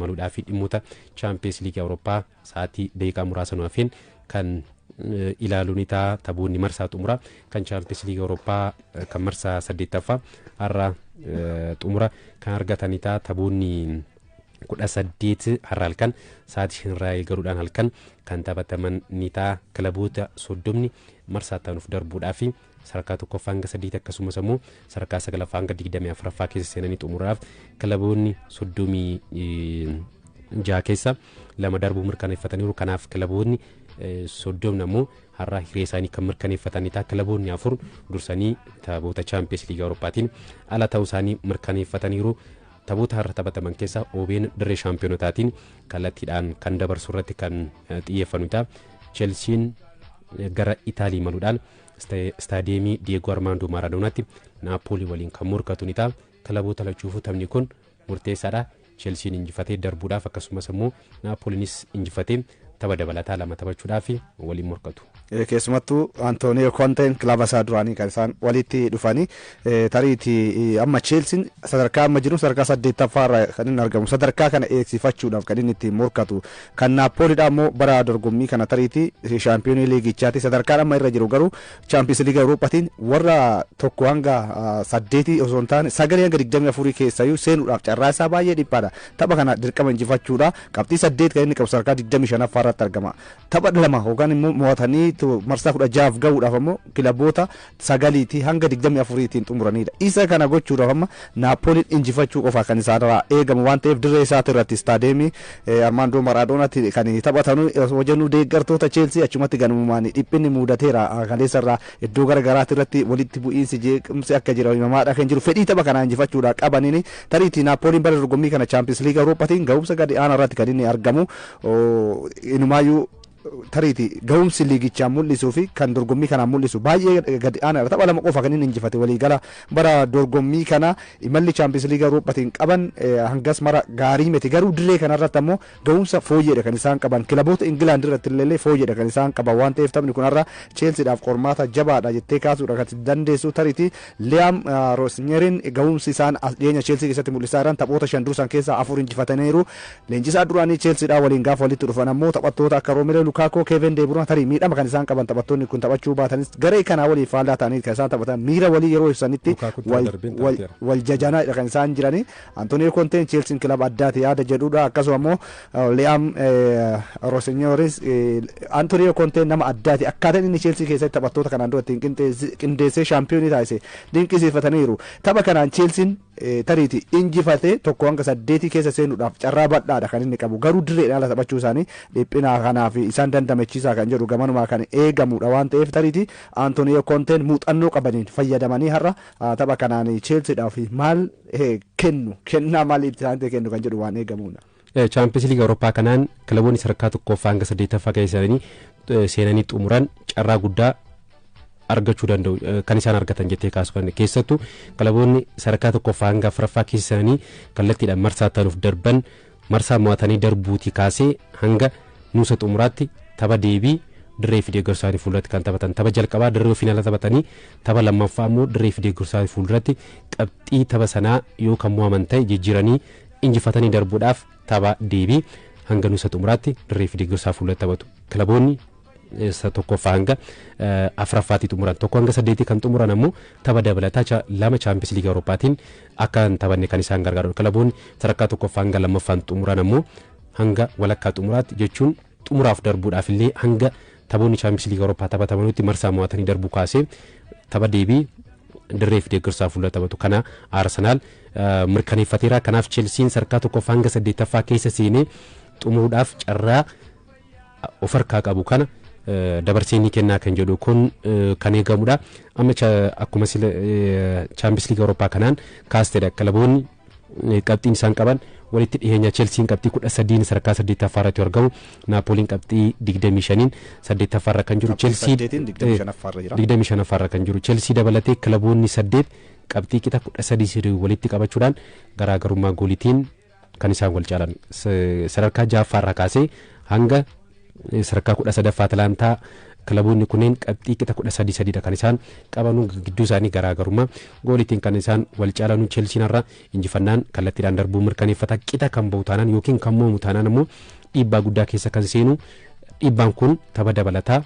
maluudhaa fi dhimmoota Champions League Awurooppaa sa'aatii daqiiqaa muraasa nu hafeen kan ilaaluun isaa taphoonni marsaa xumura kan Champions League Awurooppaa kan marsaa 8ffaa har'a xumura kan argatan isaa taphoonni 18 har'a halkan sa'aatii 5 eegaluudhaan halkan kan taphataman isaa kilaboota 30 marsaa ta'uuf darbuudhaaf sadarkaa 1ffaa hanga 8 akkasumas immoo sadarkaa 9ffaa hanga 24ffaa keessa seenanii xumuraaf kilaboonni 36 keessa lama darbuu mirkaneeffataniiru. Kanaaf kilaboonni 30 ammoo har'a hiree isaanii kan mirkaneeffatanii ta'a. Kilaboonni 4 dursanii taphoota Champions League Awurooppaatiin ala ta'uu isaanii mirkaneeffataniiru. Taphoota har'a taphataman keessa OBN dirree shaampiyoonotaatiin kallattiidhaan kan dabarsu irratti kan xiyyeeffatu ta'a. Chelsiin gara Itaalii maluudhaan staadiyeemii Diego Armando Maradonaatti Naapoli waliin kan morkatu ni ta'a. Kilaboota lachuufuu taphni kun murteessaadha. Chelsiin injifatee darbuudhaaf akkasumas immoo Naapoliinis injifatee tapha dabalataa lama taphachuudhaaf waliin morkatu. Keessumattuu Antonio Conte kilaba isaa duraanii kan isaan walitti dhufanii tariitii amma Chelsiin sadarkaa amma jiru sadarkaa 8ffaa kan inni argamu sadarkaa kana eegsifachuudhaaf kan inni ittiin morkatu kan Naapoliidha immoo bara dorgommii kana tariitii shaampiyoonii liigichaati sadarkaan amma irra jiru garuu Champions League Awurooppaatiin warra tokko hanga 8 osoo hin taane 9 hanga 24 keessayyuu seenuudhaaf carraa isaa baay'ee dhiphaadha. Tapha kana dirqama injifachuudha qabxii 8 kan inni qabu sadarkaa 25ffaa irratti argama. Tapha 2 yookaan immoo mo'atanii marsaa 16 gahuudhaaf ammoo kilaboota 9 hanga 24tiin xumuranidha. Isa kana gochuudhaaf amma Naapoliin injifachuu qofa kan isaarraa eegamu waan ta'eef dirree isaati irratti staadiyeemii Armando Maradonaatti kan taphatanu wajjinu deeggartoota Chelsea achumatti ganumaan dhiphinni mudateera kaleessarraa iddoo garagaraatti irratti walitti bu'iinsi jeequmsi akka jira himamaadha kan jiru fedhii tapha kanaa injifachuudhaaf qabaniin tariitii Naapoliin bara dorgommii kana Champions League Awurooppaatiin gahumsa gadi aanaa irratti kan inni argamu inumaayyuu tariiti gahumsi liigichaa mul'isuu fi kan dorgommii kana mul'isu baay'ee gadi aanaa tapha lama qofa kan inni injifate waliigala bara dorgommii kana imalli Champions League Awurooppaatiin qaban hangas mara gaarii miti garuu dirree kanarratti ammoo gahumsa fooyyeedha kan isaan qaban kilaboota Ingilaand irratti illee fooyyeedha kan isaan qaban waan ta'eef taphni kun har'a Chelsiidhaaf qormaata jabaadha jettee kaasuudha kan dandeessu tariiti Liam Rosnierin gahumsi isaan dhiyeenya Chelsea keessatti mul'isaa jiran taphoota 5 dursan keessaa 4 injifataniiru. Leenjisaa duraanii Chelsiidhaa waliin gaafa walitti dhufan ammoo taphattoota akka Romelu Lukaku Kevin De Bruyne tarii miidhama kan isaan qaban taphattoonni kun taphachuu baatanis garee kanaa walii faallaa ta'anii kan isaan taphatan miira walii yeroo ibsanitti wal jajanaadha kan isaan jiranii. Antonio Conte Chelsea kilaba addaati yaada jedhudha akkasuma ammoo Liam Rosnieris Antonio Conte nama addaati akkaataan inni Chelsea keessatti taphattoota kanaan dura ittiin qindeessee shaampiyoonii taasise dinqisiifataniiru. Tapha kanaan Chelsea tariiti injifatee tokko hanga 8 keessa seenuudhaaf carraa bal'aadha kan inni qabu garuu dirreedhaan ala taphachuu isaanii dhiphina kanaaf isaan dandamachiisaa kan jedhu gamanumaa kan eegamudha waan ta'eef tariiti Antonio Conte muuxannoo qabaniin fayyadamanii har'a tapha kanaan Chelsiidhaaf maal kennaa maaliif isaanitti kennu kan jedhu waan eegamudha. Champions League Awurooppaa kanaan kilaboonni sadarkaa 1ffaa hanga 8ffaa keessa seenanii xumuran carraa guddaa argachuu danda'u kan isaan argatan jettee kaasuufan keessattuu kilaboonni sadarkaa 1ffaa hanga 4ffaa keessa kallattiidhaan marsaa ta'uuf darban marsaa mo'atanii darbuutii kaasee hanga nuusa xumuraatti tapha deebii dirree fi deeggarsaanii fuulduratti kan taphatan tapha jalqabaa dirree finaala taphatanii tapha lammaffaa immoo dirree fi deeggarsaanii fuulduratti qabxii tapha sanaa yoo kan mo'aman ta'e jijjiiranii injifatanii darbuudhaaf tapha deebii hanga nuusa xumuraatti dirree fi deeggarsaa fuulduratti taphatu. Kilaboonni tokkoffaa hanga 4ffaatti xumuran tokko hanga 8 kan xumuran ammoo tapha dabalataa lama Champions League Awurooppaatiin akka hin taphanne kan isaan gargaaru. Kilaboonni sadarkaa 1ffaa hanga 2ffaan xumuran ammoo hanga walakkaa xumuraatti jechuun xumuraaf darbuudhaaf illee hanga taphoonni Champions League Awurooppaa taphatamanutti marsaa mo'atanii darbuu kaasee tapha deebii dirree fi deeggarsaa fuula taphatu. Kana Arsenaal mirkaneeffateera. Kanaaf Chelsiin sadarkaa 1ffaa hanga 8ffaa keessa seenee xumuruudhaaf carraa of harkaa qabu kana dabarsee ni kennaa kan jedhu kun kan eegamudha. Amma akkuma Champions League Awurooppaa kanaan kaasteedha kilaboonni qabxiin isaan qaban walitti dhiyeenya Chelsiin qabxii 13 sadarkaa 8ffaa irratti argamu. Naapoliin qabxii 25 8ffaa irra kan jiru. Chelsea 25ffaa irra kan jiru. Chelsea dabalatee kilaboonni 8 qabxii qixa 13 walitti qabachuudhaan garaagarummaa gooliitiin kan isaan wal caalan sadarkaa 6ffaa irraa kaasee hanga sadarkaa 13ffaa Atalantaa kilaboonni kunneen qabxii qixa 13 kan isaan qabanuu gidduu isaanii garaagarummaa gooliitiin kan isaan wal caalanuu Chelsiin irraa injifannaan kallattiidhaan darbuu mirkaneeffata qixa kan ba'u taanaan yookiin kan moomu taanaan immoo dhiibbaa guddaa keessa kan seenu dhiibbaan kun tapha dabalataa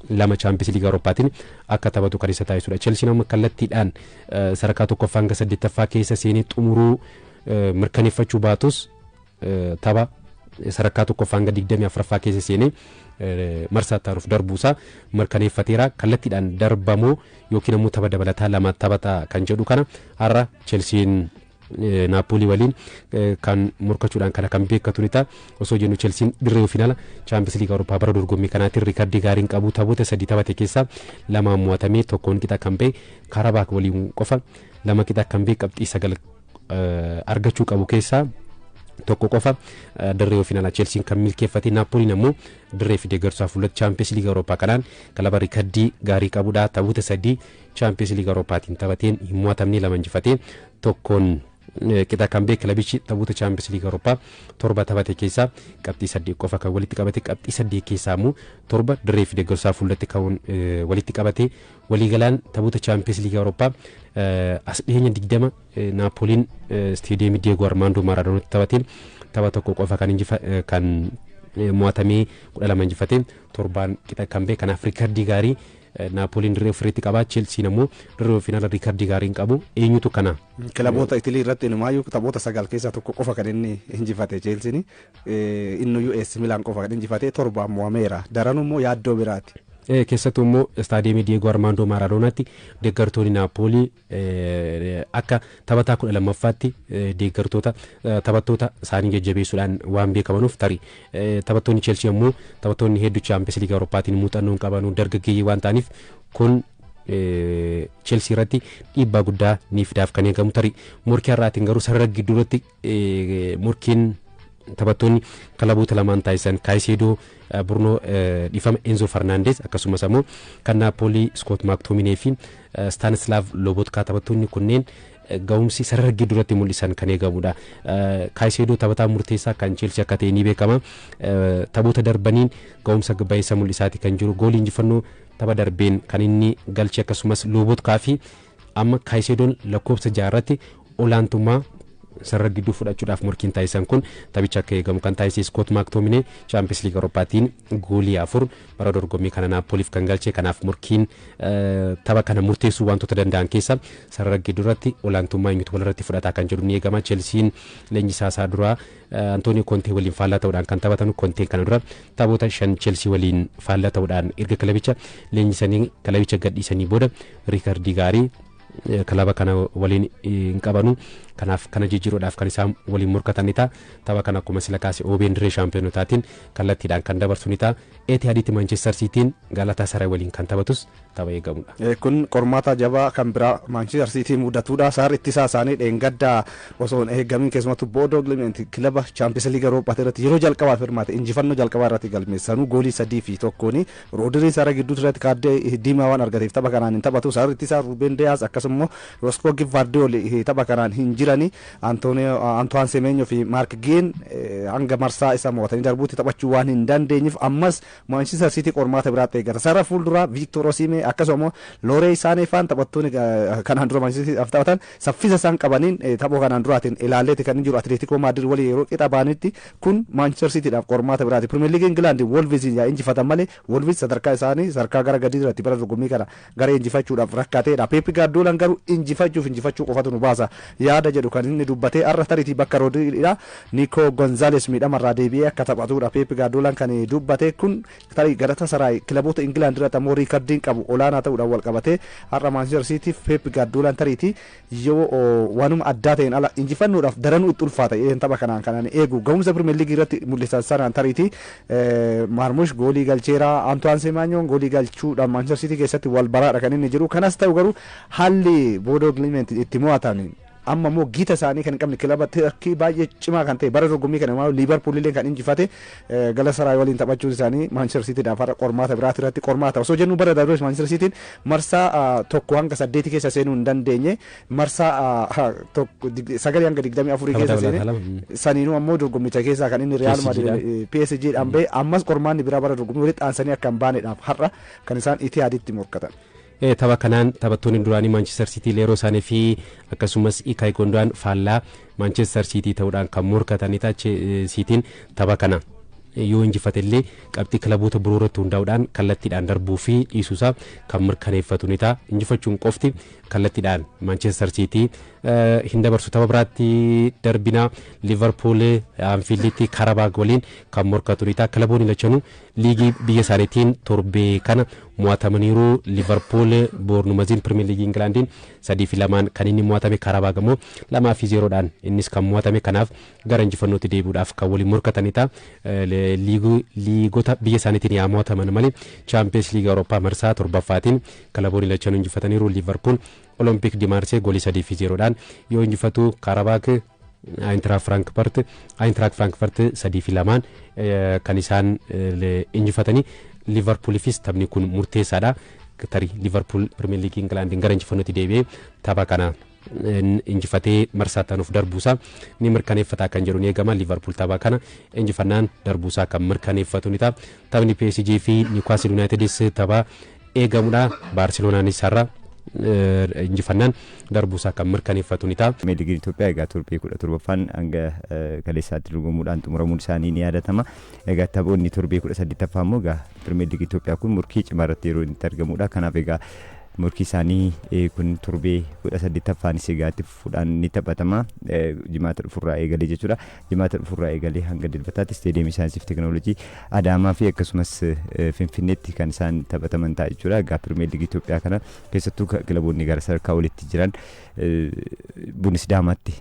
lama Champions League Awurooppaatiin akka taphatu kan isa taasisudha. Chelsiin amma kallattiidhaan sadarkaa tokkoffaa hanga 8ffaa keessa seenee xumuruu mirkaneeffachuu baatus tapha sadarkaa tokkoffaa hanga 24ffaa keessa seenee marsaa taaruuf darbuusaa mirkaneeffateera. Kallattiidhaan darbamoo yookiin immoo tapha dabalataa lama taphata kan jedhu kana har'a Chelsiin Napoli waliin kan morkachuudhaan kana kan beekatu ni ta'a. Osoo jennu Chelsiin dirree finaala Champions League Awurooppaa bara dorgommii kanaatiin riikardii gaariin qabu taphoota 3 taphate keessaa 2 mo'atamee tokkoon qixa kan ba'e Karabaak waliin qofa 2 qixa kan ba'e qabxii 9 argachuu qabu keessaa tokko qofa dirree finaala Chelsiin kan milkeeffate. Napoliin ammoo dirree fidee garsaa fuulatti Champions League Awurooppaa kanaan kilaba riikardii gaarii qabudha. Taphoota 3 Champions League Awurooppaatiin taphateen hin mo'atamne 2 injifatee tokkoon qixa kan ba'e kilabichi taphoota Champions League Awurooppaa 7 taphate keessaa qabxii 8 qofa kan walitti qabate. Qabxii 8 keessaa immoo 7 dirree fidee garsaa fuulatti kan walitti qabate. Waliigalaan taphoota Champions League Awurooppaa as dhiyeenya 20 Napoliin Stadium Diego Armando Maradonatti taphateen tapha tokko qofa kan mo'atamee 12 injifatee 7 qixa kan ba'e. Kanaaf riikardii gaarii Napoliin dirree ofirratti qabaa. Chelsiin ammoo dirree finaala riikardii gaariin qabu. Eenyutu kana kilaboota Itilii irratti inumaayyuu taphoota 9 keessaa tokko qofa kan inni injifate Chelsiin innuyyuu AS Milan qofa kan injifate 7 mo'ameera. Daranuu immoo yaaddoo biraati. Keessattuu immoo Staadiyeemii Diego Armando Maradonaatti deeggartoonni Naapoli akka taphataa 12ffaatti deeggartoota taphattoota isaanii jajjabeessuudhaan waan beekamanuuf tarii taphattoonni Chelsea ammoo taphattoonni hedduu Champions League Awurooppaatiin muuxannoon qabanuu dargaggeeyyii waan ta'aniif kun Chelsea irratti dhiibbaa guddaa ni fidaaf kan eegamu tarii. Morkii har'aatiin garuu sarara gidduutti morkiin taphattoonni kilaboota lamaan taasisan Caicedo Bruno dhifama Enzo Fernandez akkasumas ammoo kan Napoli Scott McTominay fi Stanislav Lobotka taphattoonni kunneen ga'umsi sarara gidduutti mul'isan kan eegamudha. Caicedo taphataa murteessaa kan Chelsea akka ta'e ni beekama. Taphoota darbaniin ga'umsa baay'isa mul'isaati kan jiru. Goolii injifannoo tapha darbeen kan inni galche akkasumas Lobotkaa fi amma Caicedoon lakkoofsa 6 irratti olaantummaa sarara gidduu fudhachuudhaaf morkiin taasisan kun taphicha akka eegamu kan taasise. Scott McTominay Champions League Awurooppaatiin goolii 4 bara dorgommii kana Napoliif kan galche. Kanaaf morkiin tapha kana murteessuu wantoota danda'an keessa sarara gidduutti olaantummaa eenyutu walirratti fudhataa kan jedhu ni eegama. Chelsiin leenjisaa isaa duraa Antonio Conte waliin faallaa ta'uudhaan kan taphatan. Conte kana dura taphoota 5 Chelsea waliin faallaa ta'uudhaan erga kilabicha leenjisanii kilabicha gadhiisanii booda riikardii gaarii kilaba kana waliin hin qabanu. Kanaaf kana jijjiiruudhaaf kan isaan waliin morkatan ni ta'a. Tapha kana akkuma sila kaase OBN dirree shaampiyoonotaatiin kallattiidhaan kan dabarsu ni ta'a. Etihaditti Manchester Cityin Galatasaray waliin kan taphatus tapha eegamudha. Kun qormaata jabaa kan biraa Manchester City mudatuudha. Saar ittisaa isaanii dheengaddaa osoo hin eegamin keessumattuu Bodo Glimt kilaba Champions League Awurooppaa irratti yeroo jalqabaaf hirmaate injifannoo jalqabaa irratti galmeessanuu goolii 3-1 Rodri saara gidduu irratti kaardee diimaa waan argateef tapha kanaan hin taphatu. Saar ittisaa Ruben Dias akkasumas Roscoe Gvardiol tapha kanaan hin jirani. Antoine Semenyo fi Mark Geen hanga marsaa isa mo'atanii darbuutti taphachuu waan hin dandeenyeef ammas Manchester City qormaata biraatti eeggata. Sarara fuulduraa Victor Osimhen akkasumas Leroy Sané faan taphattoonni kanaan dura Manchester City taphatan saffisa isaan qabaniin tapha kanaan duraatiin ilaalleeti kan jiru Atletico Madrid walii yeroo qixa baanitti kun Manchester Cityidhaaf qormaata biraati. Premier League England Wolves injifatan malee Wolves sadarkaa isaanii sadarkaa gara gadii irratti bara dorgommii kana gara injifachuudhaaf rakkateedha. Pep Guardiola garuu injifachuu qofatu nu baasa yaada jedhu kan inni dubbatee har'a tariitii bakka Rodriidha. Nico Gonzalez miidhamarraa deebi'ee akka taphatudha. Pep Guardiola kan dubbate kun tarii Galatasaray kilaboota England irratti ammoo riikardiin qabu olaanaa ta'uudhaan wal qabatee har'a Manchester City Pep Guardiola tariitii yoo waanuma addaa ta'een ala injifannoodhaaf daranuu itti ulfaata tapha kanaan eegu ga'umsa Premier League irratti mul'isan sanaan tariitii Marmush goolii galcheera. Antoine Semenyo goolii galchuudhaan Manchester City keessatti wal baraadha kan inni jiru. Kanas ta'u garuu haalli Bodo Glimt itti mo'atan amma immoo gita isaanii kan hin qabne kilaba Turkii baay'ee cimaa kan ta'e bara dorgommii kana immoo Liverpool illee kan injifate Galatasaray waliin taphachuun isaanii Manchester City dhaaf har'a qormaata biraati irratti qormaata osoo jennu bara darbes Manchester Cityin marsaa tokko hanga 8 keessa seenuu hin dandeenye marsaa 9 hanga 24 keessa seene saniinuu ammoo dorgommicha keessaa kan inni Real Madrid PSG dhaan ba'e ammas qormaanni biraa bara dorgommii walitti aansanii akka hin baaneedhaaf har'a kan isaan Itihaaditti morkatan. Tapha kanaan taphattoonni duraanii Manchester City Leroy Sané fi akkasumas Ilkay Gundogan faallaa Manchester City ta'uudhaan kan morkatanidha. City'n tapha kana yoo injifatellee qabxii kilaboota biroo irratti hundaa'uudhaan kallattiidhaan darbuu fi dhiisuusaa kan mirkaneeffatunidha. Injifachuun qofti kallattiidhaan Manchester City hin dabarsu. Tapha biraatti darbina Liverpool Anfielditti Karabag waliin kan morkatunidha. Kilaboonni lachanuu liigii biyya isaaniitiin torbee kana mo'atamaniiru. Liverpool Bournemouth Premier League Englandiin 3-2 kan inni mo'atame, Karabag immoo 2-0dhaan innis kan mo'atame. Kanaaf gara injifannootti deebi'uudhaaf kan waliin morkatanidha. Liigota biyya isaaniitiin yaa mo'ataman malee Champions League Awurooppaa marsaa torbaffaatiin kilaboonni lachanuu injifataniiru. Liverpool Olympique de Marseille goolii 3-0dhaan yoo injifatu, Karabag Eintracht Frankfurt 3-2 kan isaan injifatanii. Liverpoolifis taphni kun murteessaadha. Tarii Liverpool Premier League Englandiin gara injifannootti deebi'ee tapha kana injifatee marsaatanuuf darbuusaa ni mirkaneeffata kan jedhuun eegama. Liverpool tapha kana injifannaan darbuusaa kan mirkaneeffatunidha. Taphni PSG fi Newcastle Unitedis tapha eegamudha. Barcelonaanis har'a injifannaan darbuusaa kan mirkaneeffatunidha. Meedigiin Itoophiyaa egaa torbee 17ffaan hanga kaleessaatti dorgomuudhaan xumuramuun isaanii ni yaadatama. Egaa taphoonni torbee 18ffaa immoo egaa Pirimeer Liigii Itoophiyaa kun murkii cimaa irratti yeroo inni argamudha. Kanaaf egaa murkii isaanii kun torbee 18ffaanis egaa itti fuudhaan ni taphatama. Jimaata dhufurraa eegalee jechuudha. Jimaata dhufurraa eegalee hanga dilbataatti isteediyeemii saayinsii fi teekinooloojii Adaamaa fi akkasumas Finfinneetti kan isaan taphataman ta'a jechuudha. Egaa Pirimeer Liigii Itoophiyaa kana keessattuu kilaboonni gara sadarkaa olitti jiran Bundeesliigaatti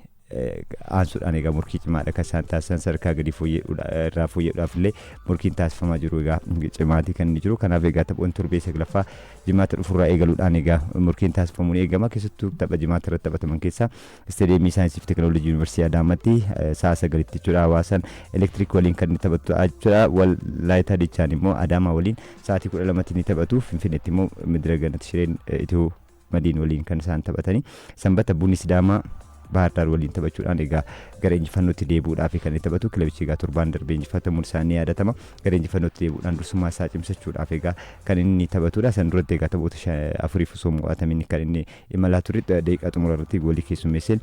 aansuudhaan egaa murkii cimaadha kan isaan taasisan. Sadarkaa gadi irraa fooyya'uudhaaf illee murkiin taasifamaa jiru egaa cimaatii kan inni jiru. Kanaaf egaa taphoonni torbee 9ffaa jimaata dhufurraa eegaluudhaan egaa murkiin taasifamuun eegama. Keessattuu tapha jimaata irratti taphataman keessaa isteediyeemii saayinsii fi teekinooloojii yuunivarsiitii Adaamaatti sa'a 9tti jechuudha. Hawaasaan elektiriik waliin kan inni taphatu jechuudha. Walaayitaa Dichaan immoo Adaamaa waliin sa'aatii 12tti ni taphatu. Finfinneetti immoo Midira Ganat Shireen Itiyoo Madiin waliin kan isaan taphatanii. Sanbata Bundeesliigaa Bahar Dar waliin taphachuudhaan egaa gara injifannootti deebi'uudhaaf kan inni taphatu. Kilabichi egaa torbaan darbee injifatamuun isaanii yaadatama. Gara injifannootti deebi'uudhaan dursummaa isaa cimsachuudhaaf egaa kan inni taphatudha. San duratti egaa taphoota 4 osoo mo'atamin kan inni imalaa ture. Daqiiqaa xumura irratti goolii keessummeesseen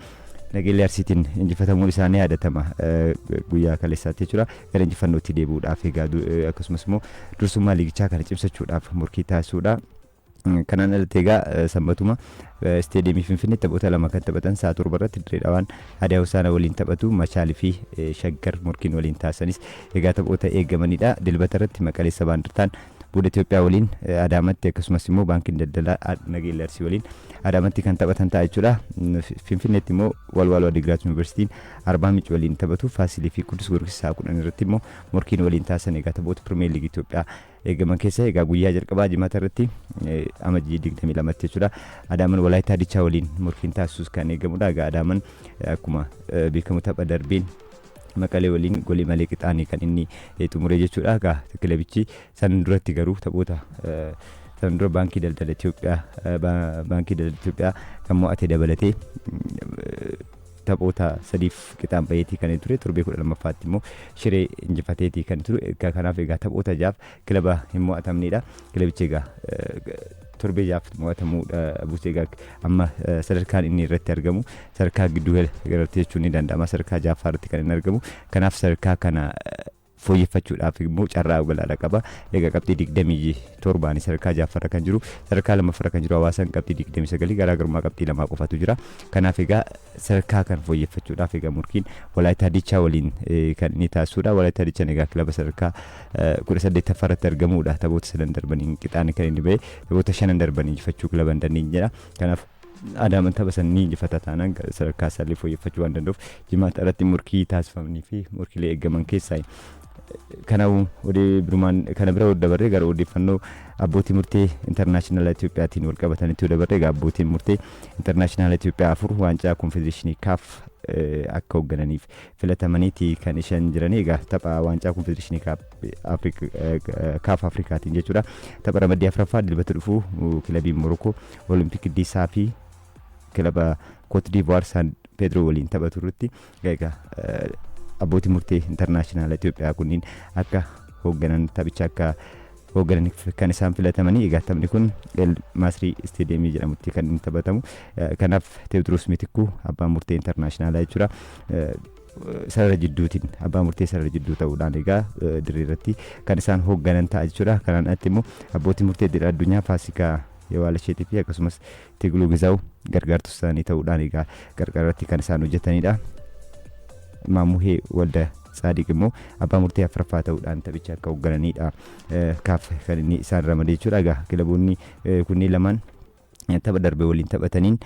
Nageellee Arsiitiin injifatamuun isaanii yaadatama guyyaa kaleessaatti jechuudha. Gara injifannootti deebi'uudhaaf egaa akkasumas immoo dursummaa liigichaa kana cimsachuudhaaf murkii taasisuudha. Kanaan alatti egaa sanbatuma isteediyeemii Finfinnee taphoota lama kan taphatan sa'a 7 irratti Dirree Dhawaan Hadiyaa Hosaanaa waliin taphatu. Machaalii fi Shaggar murkiin waliin taasisanis egaa taphoota eegamanidha. Dilbata irratti Maqalee Sabaa Indartaan Bu'uura Itoophiyaa waliin Adaamatti akkasumas immoo Baankiin Daldalaa Nageellee Arsii waliin Adaamatti kan taphatan ta'a jechuudha. Finfinneetti immoo Walwaaloo Adigraat Yuunivarsiitiin Arbaa Miicii waliin taphatu. Faasilii fi Qudus Giyoorgis sa'a 10 irratti immoo murkiin waliin taasisan egaa taphoota Pirimeer Liigii Itoophiyaa eegaman keessa egaa guyyaa jalqabaa jimaata irratti amajjii 22 jechuudha. Adaaman Walaayitaa Dichaa waliin murkiin taasisuus kan eegamudha. Egaa Adaaman akkuma beekamu tapha darbeen Maqalee waliin goolii malee qixaanii kan inni xumure jechuudha. Egaa kilabichi san duratti garuu taphoota san dura Baankii Daldala Itoophiyaa kan mo'ate dabalatee taphoota 3f qixaan bayeetii kan ture. Torbee 12ffaatti immoo Shiree injifateetii kan ture. Kanaaf egaa taphoota 6 kilaba hin mo'atamnedha. Kilabichi egaa torbee 6 mo'atamuudha. Buusee egaa amma sadarkaan inni irratti argamu sadarkaa gidduu galatti jechuun ni danda'ama. Sadarkaa 6ffaa irratti kan inni argamu. Kanaaf sadarkaa kana fooyyeffachuudhaaf immoo carraa galaadha qaba. Egaa qabxii 27 sadarkaa 6ffaarra kan jiru. Sadarkaa 2ffaarra kan jiru Hawaasaan qabxii 29 garaagarummaa qabxii 2 qofatu jira. Kanaaf egaa sadarkaa kan fooyyeffachuudhaaf egaa murkiin Walaayitaa Dichaa waliin kan inni taasisuudha. Walaayitaa Dichaan egaa kilaba sadarkaa 18ffaarratti argamuudha. Taphoota 9 darbaniin qixaan kan inni ba'e. Taphoota 5 darbanii injifachuu kilaba hin dandeenye jedha. Kanaaf Adaaman tapha sanii injifata taanaan sadarkaa isaallee fooyyeffachuu waan danda'uuf jimaata irratti murkii taasifamanii fi murkiilee eegaman keessaa kanaafuu birumaan kana bira dabarree gara odeeffannoo abbootii murtee intarnaashinaala Itoophiyaatiin wal qabatanitti dabarree abbootiin murtee intarnaashinaala Itoophiyaa 4 waancaa konfedereeshinii kaaf akka hooggananiif filatamaniiti kan isaan jiranii egaa tapha waancaa konfedereeshinii kaaf Afrikaatiin jechuudha. Tapha ramaddii afuraffaa dilbata dhufu kilabii Morokoo Olympic Disaa fi kilaba Cote d'Ivoire San Pedro waliin taphatu irratti egaa abbootii murtee intarnaashinaala Itoophiyaa kunniin akka hoogganan taphicha akka hooggananiif kan isaan filatamanii egaa taphni kun El Masri Stadiumii jedhamutti kan inni taphatamu. Kanaaf Teewodiroos Mitikuu abbaa murtee intarnaashinaala jechuudha. Sarara jidduutiin abbaa murtee sarara jidduu ta'uudhaan egaa dirree irratti kan isaan hoogganan ta'a jechuudha. Kanaan alatti immoo abbootii murtee idil addunyaa Faasikaa Yewaalesheetii fi akkasumas Tigiluu Gizaa'u gargaartuu isaanii ta'uudhaan egaa qarqarratti kan isaan hojjetanidha. Maamuhee Walda Saadiq immoo abbaa murtee afuraffaa ta'uudhaan taphicha akka hooggananidha. Kaaf kan inni isaan ramadee jechuudha. Egaa kilaboonni kunneen lamaan tapha darbe waliin taphataniin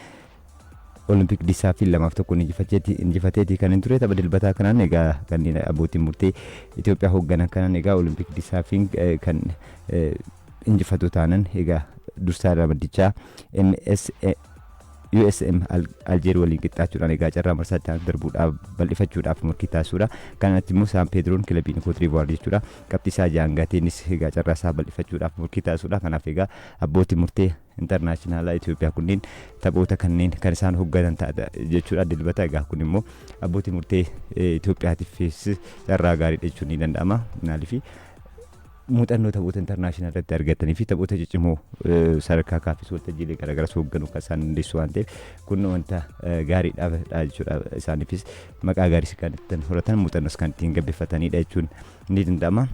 Olympic Disaa fi 2-1 injifateeti kan hin ture. Tapha dilbataa kanaan egaa kanneen abbootiin murtee Itoophiyaa hoogganan kanaan egaa Olympic Disaa fi kan injifatu taanan egaa dursaa ramaddichaa USM Aljeer waliin qixxaachuudhaan egaa carraa marsaa itti darbuudhaaf bal'ifachuudhaaf murkii taasisuudha. Kanatti immoo San Pedroon kilabiin Cote d'Ivoire jechuudha. Qabxii isaa jaangateenis egaa carraa isaa bal'ifachuudhaaf murkii taasisuudha. Kanaaf egaa abbootii murtee intarnaashinaala Itoophiyaa kunniin taphoota kanneen kan isaan hoogganan ta'a jechuudha. Dilbata egaa kun immoo abbootii murtee Itoophiyaatiifis carraa gaariidha jechuun ni danda'ama. Maaliif muuxannoo taphoota intarnaashinaal irratti argatanii fi taphoota ciccimoo sadarkaa kaafis waltajjiilee garaagaraa hoogganuu kan isaan dandeessu waan ta'eef kun wanta gaariidha jechuudha. Isaaniifis maqaa gaarii kan ittiin horatan muuxannoos kan ittiin gabbifatanidha jechuun ni danda'ama.